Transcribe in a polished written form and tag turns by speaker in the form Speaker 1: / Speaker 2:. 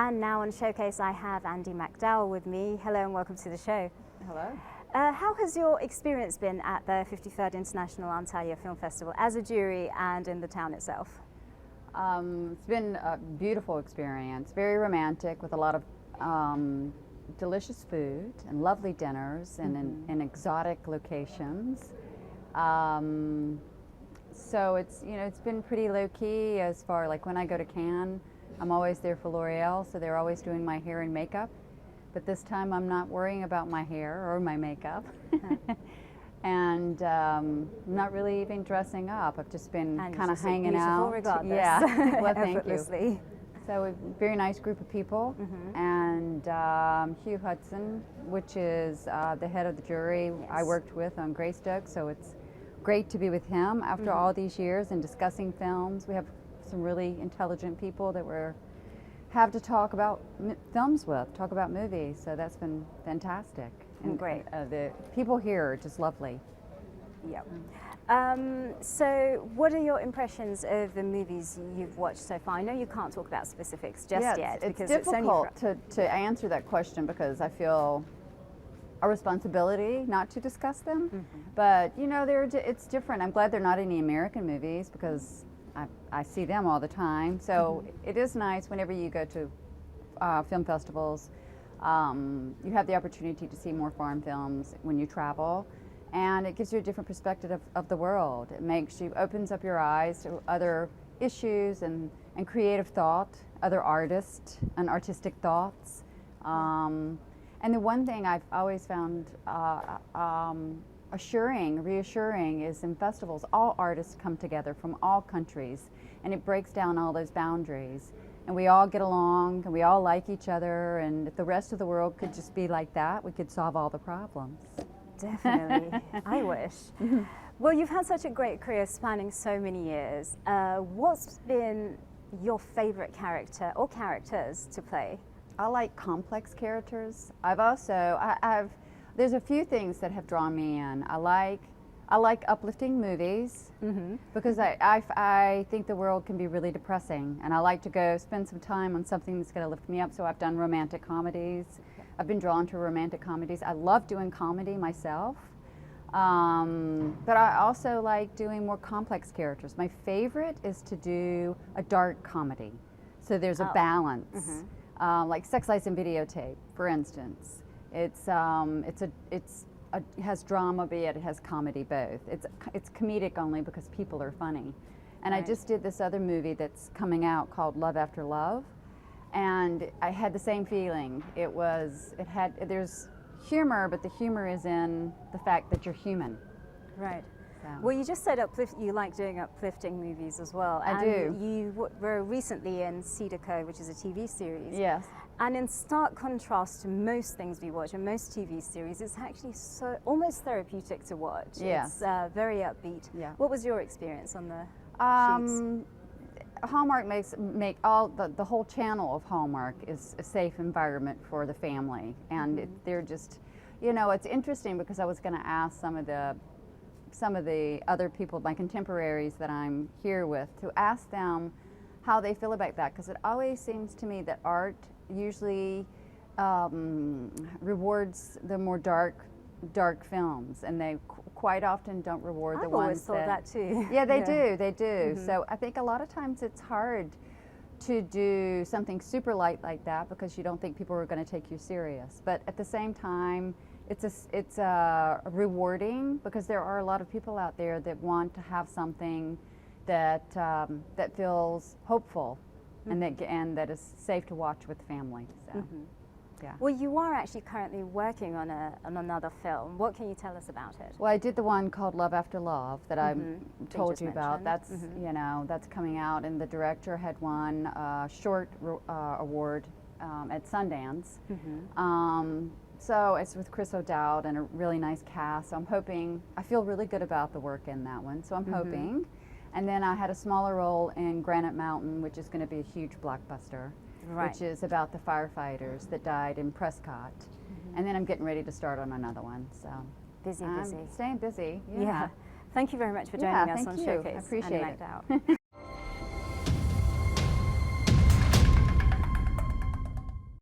Speaker 1: And now on Showcase I have Andie MacDowell with me. Hello and welcome to the show.
Speaker 2: Hello.
Speaker 1: How has your experience been at the 53rd International Antalya Film Festival as a jury and in the town itself?
Speaker 2: It's been a beautiful experience, very romantic with a lot of delicious food and lovely dinners and in exotic locations. So it's been pretty low-key as far, like when I go to Cannes, I'm always there for L'Oreal, so they're always doing my hair and makeup. But this time I'm not worrying about my hair or my makeup. And not really even dressing up. I've just been kind of hanging out.
Speaker 1: Regardless.
Speaker 2: Yeah, well, thank
Speaker 1: effortlessly.
Speaker 2: you. So a very nice group of people, and Hugh Hudson, which is the head of the jury, I worked with on Greystoke, so it's great to be with him after all these years and discussing films. We have some really intelligent people that we have to talk about films with, talk about movies, so that's been fantastic. And
Speaker 1: great.
Speaker 2: The people here are just lovely.
Speaker 1: Yep. So what are your impressions of the movies you've watched so far? I know you can't talk about specifics just yet.
Speaker 2: It's
Speaker 1: because
Speaker 2: difficult
Speaker 1: it's only
Speaker 2: to answer that question because I feel a responsibility not to discuss them. But you know, it's different. I'm glad they're not any American movies because I see them all the time. So it is nice whenever you go to film festivals. You have the opportunity to see more foreign films when you travel, and it gives you a different perspective of the world. It opens up your eyes to other issues and creative thought, other artists and artistic thoughts. And the one thing I've always found reassuring is in festivals, all artists come together from all countries, and it breaks down all those boundaries. And we all get along, and we all like each other, and if the rest of the world could just be like that, we could solve all the problems.
Speaker 1: Definitely. I wish. Well, you've had such a great career spanning so many years. What's been your favorite character or characters to play?
Speaker 2: I like complex characters. There's a few things that have drawn me in. I like uplifting movies because I think the world can be really depressing, and I like to go spend some time on something that's going to lift me up. So I've done romantic comedies. I've been drawn to romantic comedies. I love doing comedy myself, but I also like doing more complex characters. My favorite is to do a dark comedy, so there's a balance, like Sex, Lies, and Videotape, for instance. It has drama, but yet it has comedy both. It's comedic only because people are funny. And I just did this other movie that's coming out called Love After Love, and I had the same feeling. There's humor, but the humor is in the fact that you're human.
Speaker 1: Right.
Speaker 2: So.
Speaker 1: Well, you just said you like doing uplifting movies as well.
Speaker 2: I do.
Speaker 1: You were recently in Cedar Cove, which is a TV series.
Speaker 2: Yes.
Speaker 1: And in stark contrast to most things we watch and most TV series, it's actually almost therapeutic to watch.
Speaker 2: Yes.
Speaker 1: It's very upbeat.
Speaker 2: Yeah.
Speaker 1: What was your experience on the shoots?
Speaker 2: Hallmark the whole channel of Hallmark is a safe environment for the family, and they're just, it's interesting because I was going to ask some of the other people, my contemporaries that I'm here with, to ask them how they feel about that, because it always seems to me that art usually rewards the more dark films, and they quite often don't reward the ones
Speaker 1: I've always thought that too.
Speaker 2: Yeah, they do. So I think a lot of times it's hard to do something super light like that because you don't think people are going to take you serious. But at the same time, it's rewarding because there are a lot of people out there that want to have something that feels hopeful and that is safe to watch with family. So. Yeah.
Speaker 1: Well, you are actually currently working on another film. What can you tell us about it?
Speaker 2: Well, I did the one called Love After Love that I told you about. That's that's coming out, and the director had won a short award at Sundance. So it's with Chris O'Dowd and a really nice cast. So I'm hoping. I feel really good about the work in that one. So I'm hoping. And then I had a smaller role in Granite Mountain, which is going to be a huge blockbuster. Which is about the firefighters that died in Prescott. And then I'm getting ready to start on another one. So
Speaker 1: busy.
Speaker 2: Staying busy.
Speaker 1: Yeah. Thank you very much for joining us on Showcase.
Speaker 2: I appreciate
Speaker 1: Andie MacDowell.